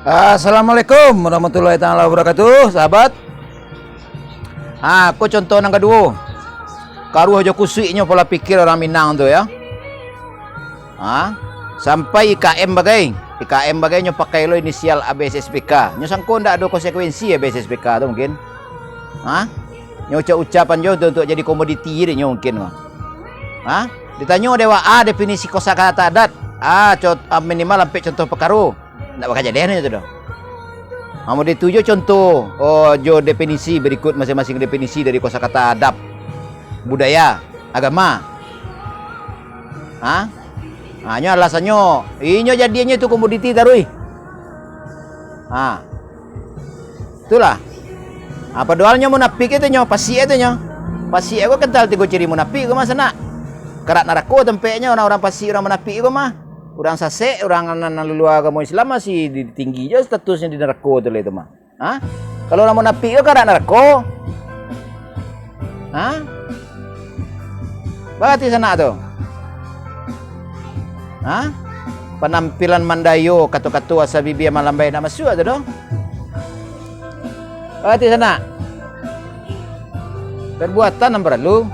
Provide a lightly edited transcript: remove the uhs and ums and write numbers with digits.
Assalamualaikum warahmatullahi taala wabarakatuh, sahabat. Aku contoh yang kedua. Karuh aja kusiknya pola pikir orang Minang tu ya. Sampai IKM bagai. IKM bagainya pakai lo inisial ABSSPK. Nyo sangko ndak ada konsekuensi ABSSPK tu mungkin. Nyo ucapan jo untuk jadi komoditi dia nyo mungkin. Ditanya dewa definisi kosakata adat. Minimal sampai contoh pekaru. Nggak bakal jadian itu dah. Mau dituju contoh, jo definisi berikut masing-masing definisi dari kosakata adab, budaya, agama. Nyo alasannya, inyo jadinya itu komoditi tarui. Itulah. Apa doalnya munafik itu nyo, pasti itu nyo. Pasti aku kental tiga ciri munafik aku masa nak. Kerak narako tempatnya orang-orang pasti orang munafik aku mah. Orang sase, orang luar agama Islam masih tinggi aja statusnya di neraka tu lah itu mah. Kalau orang munafik itu kan neraka. Berarti sana tu. Penampilan mandayo katu-katu asabibi malam baik nak masuk tu doh. Berarti sana. Perbuatan yang perlu